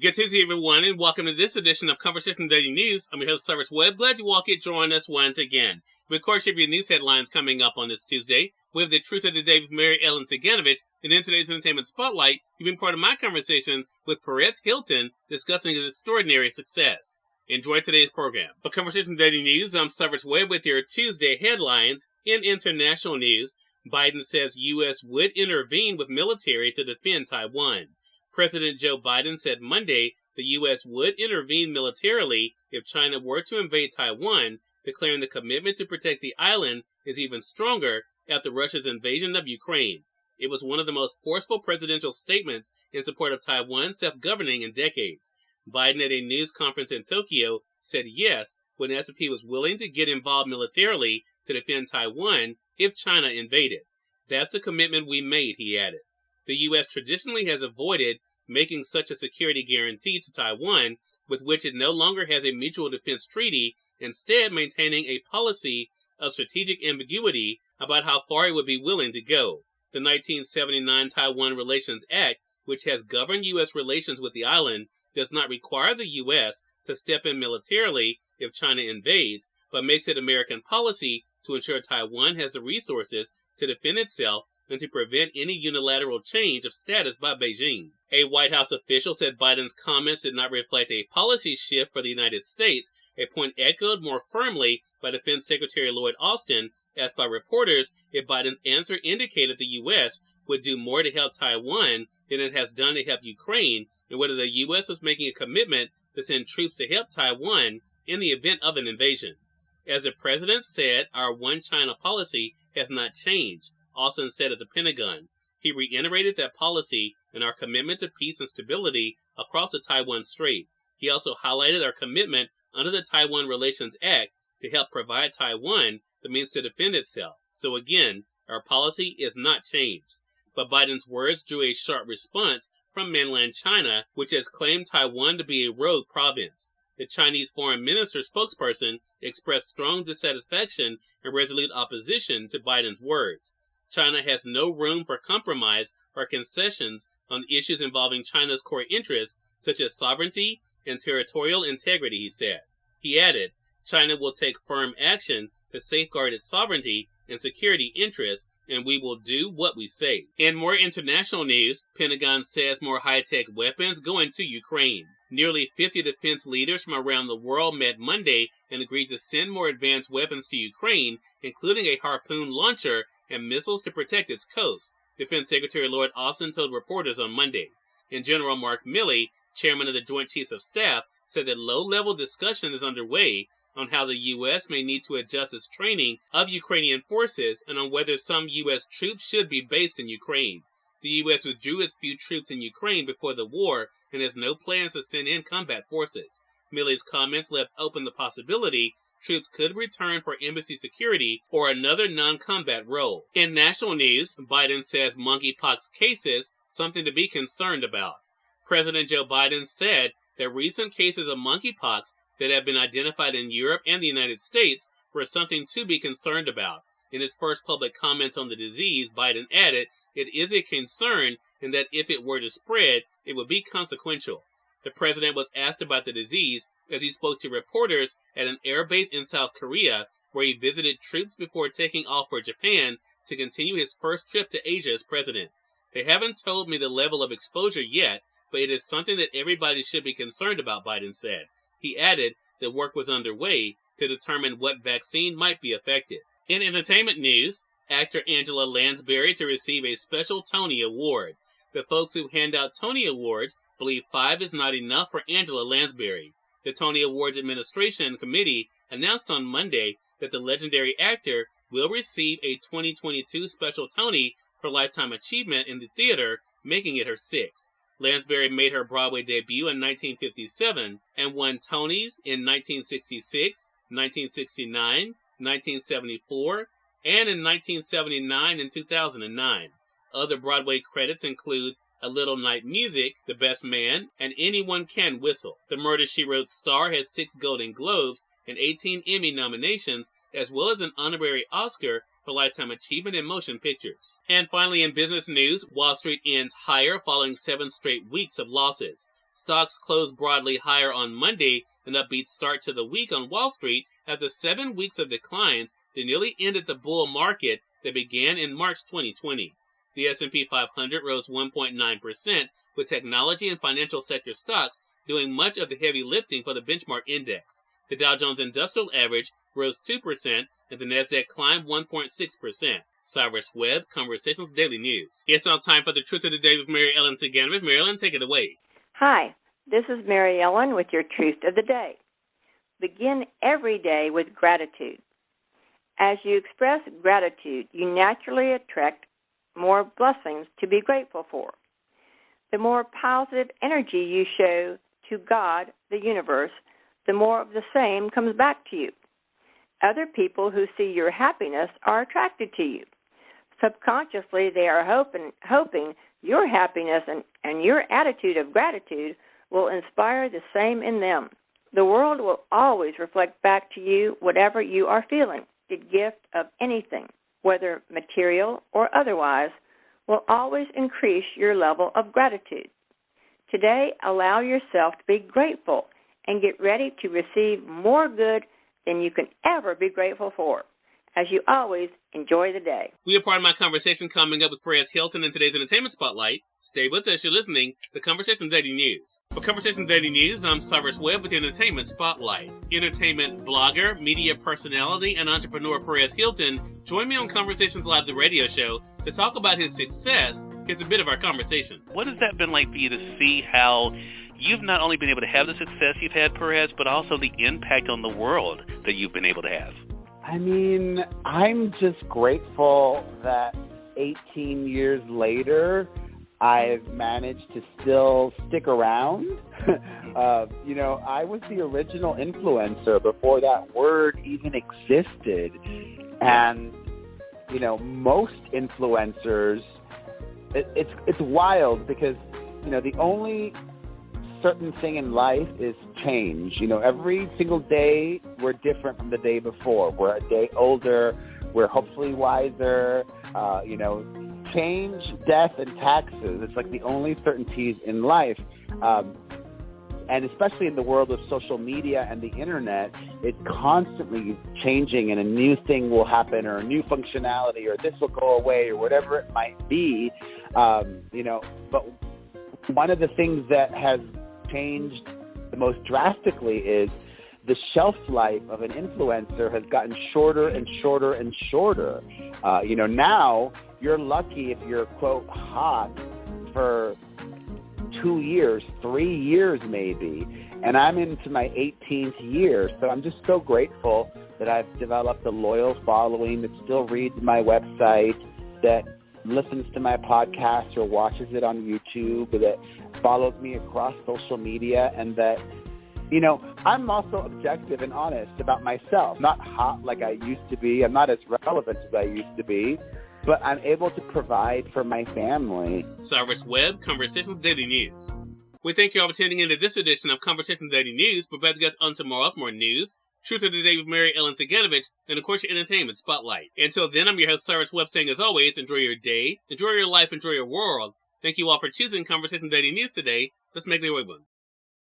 Good Tuesday, everyone, and welcome to this edition of Conversation Daily News. I'm your host, Cyrus Webb. Glad you all could join us once again. We, of course, have your news headlines coming up on this Tuesday. We have the Truth of the Day with Mary Ellen Ciganovich, and in today's Entertainment Spotlight, you've been part of my conversation with Perez Hilton discussing his extraordinary success. Enjoy today's program. For Conversation Daily News, I'm Cyrus Webb with your Tuesday headlines. In international news, Biden says U.S. would intervene with military to defend Taiwan. President Joe Biden said Monday the U.S. would intervene militarily if China were to invade Taiwan, declaring the commitment to protect the island is even stronger after Russia's invasion of Ukraine. It was one of the most forceful presidential statements in support of Taiwan self-governing in decades. Biden at a news conference in Tokyo said yes when asked if he was willing to get involved militarily to defend Taiwan if China invaded. That's the commitment we made, he added. The U.S. traditionally has avoided making such a security guarantee to Taiwan, with which it no longer has a mutual defense treaty, instead maintaining a policy of strategic ambiguity about how far it would be willing to go. The 1979 Taiwan Relations Act, which has governed U.S. relations with the island, does not require the U.S. to step in militarily if China invades, but makes it American policy to ensure Taiwan has the resources to defend itself and to prevent any unilateral change of status by Beijing. A White House official said Biden's comments did not reflect a policy shift for the United States, a point echoed more firmly by Defense Secretary Lloyd Austin, asked by reporters if Biden's answer indicated the U.S. would do more to help Taiwan than it has done to help Ukraine, and whether the U.S. was making a commitment to send troops to help Taiwan in the event of an invasion. As the president said, our one China policy has not changed, Austin said at the Pentagon. He reiterated that policy and our commitment to peace and stability across the Taiwan Strait. He also highlighted our commitment under the Taiwan Relations Act to help provide Taiwan the means to defend itself. So again, our policy is not changed. But Biden's words drew a sharp response from mainland China, which has claimed Taiwan to be a rogue province. The Chinese foreign minister spokesperson expressed strong dissatisfaction and resolute opposition to Biden's words. China has no room for compromise or concessions on issues involving China's core interests, such as sovereignty and territorial integrity, he said. He added, China will take firm action to safeguard its sovereignty and security interests, and we will do what we say. In more international news, Pentagon says more high-tech weapons going to Ukraine. Nearly 50 defense leaders from around the world met Monday and agreed to send more advanced weapons to Ukraine, including a Harpoon launcher and missiles to protect its coast, Defense Secretary Lloyd Austin told reporters on Monday. And General Mark Milley, chairman of the Joint Chiefs of Staff, said that low-level discussion is underway on how the U.S. may need to adjust its training of Ukrainian forces and on whether some U.S. troops should be based in Ukraine. The U.S. withdrew its few troops in Ukraine before the war and has no plans to send in combat forces. Milley's comments left open the possibility troops could return for embassy security or another non-combat role. In national news, Biden says monkeypox cases something to be concerned about. President Joe Biden said that recent cases of monkeypox that have been identified in Europe and the United States were something to be concerned about. In his first public comments on the disease, Biden added, it is a concern and that if it were to spread, it would be consequential. The president was asked about the disease as he spoke to reporters at an air base in South Korea, where he visited troops before taking off for Japan to continue his first trip to Asia as president. They haven't told me the level of exposure yet, but it is something that everybody should be concerned about, Biden said. He added that work was underway to determine what vaccine might be effective. In entertainment news, actor Angela Lansbury to receive a special Tony Award. The folks who hand out Tony Awards believe 5 is not enough for Angela Lansbury. The Tony Awards Administration Committee announced on Monday that the legendary actor will receive a 2022 Special Tony for Lifetime Achievement in the theater, making it her 6th. Lansbury made her Broadway debut in 1957 and won Tonys in 1966, 1969, 1974, and in 1979 and 2009. Other Broadway credits include A Little Night Music, The Best Man, and Anyone Can Whistle. The Murder, She Wrote star has 6 Golden Globes and 18 Emmy nominations, as well as an honorary Oscar for Lifetime Achievement in Motion Pictures. And finally, in business news, Wall Street ends higher following 7 straight weeks of losses. Stocks closed broadly higher on Monday, an upbeat start to the week on Wall Street after 7 weeks of declines that nearly ended the bull market that began in March 2020. The S&P 500 rose 1.9%, with technology and financial sector stocks doing much of the heavy lifting for the benchmark index. The Dow Jones Industrial Average rose 2%, and the Nasdaq climbed 1.6%. Cyrus Webb, Conversations Daily News. It's now time for the Truth of the Day with Mary Ellen Ciganovich. Mary Ellen, take it away. Hi, this is Mary Ellen with your Truth of the Day. Begin every day with gratitude. As you express gratitude, you naturally attract more blessings to be grateful for. The more positive energy you show to God, the universe, the more of the same comes back to you. Other people who see your happiness are attracted to you. Subconsciously, they are hoping your happiness and your attitude of gratitude will inspire the same in them. The world will always reflect back to you whatever you are feeling. The gift of anything, whether material or otherwise, will always increase your level of gratitude. Today, allow yourself to be grateful and get ready to receive more good than you can ever be grateful for. As you always, enjoy the day. We have part of my conversation coming up with Perez Hilton in today's Entertainment Spotlight. Stay with us. You're listening to Conversation Daily News. For Conversation Daily News, I'm Cyrus Webb with the Entertainment Spotlight. Entertainment blogger, media personality, and entrepreneur Perez Hilton joined me on Conversations Live, the radio show, to talk about his success. Here's a bit of our conversation. What has that been like for you to see how you've not only been able to have the success you've had, Perez, but also the impact on the world that you've been able to have? I mean, I'm just grateful that 18 years later, I've managed to still stick around. I was the original influencer before that word even existed. And, most influencers, it's wild because, the only certain thing in life is change. Every single day we're different from the day before. We're a day older. We're hopefully wiser. Change, death, and taxes. It's like the only certainties in life. And especially in the world of social media and the internet, it's constantly changing and a new thing will happen or a new functionality or this will go away or whatever it might be. But one of the things that has changed the most drastically is the shelf life of an influencer has gotten shorter and shorter and shorter. Now you're lucky if you're, quote, hot for 2 years, 3 years maybe, and I'm into my 18th year. So I'm just so grateful that I've developed a loyal following that still reads my website, that listens to my podcast or watches it on YouTube, that follows me across social media, and that, I'm also objective and honest about myself. Not hot like I used to be. I'm not as relevant as I used to be, but I'm able to provide for my family. Cyrus Webb, Conversations Daily News. We thank you all for tuning in to this edition of Conversations Daily News. We're about to get on tomorrow for more news, Truth of the Day with Mary Ellen Ciganovich, and of course your Entertainment Spotlight. Until then, I'm your host Cyrus Webb saying as always, enjoy your day, enjoy your life, enjoy your world. Thank you all for choosing Conversations Daily News today. Let's make it a good one.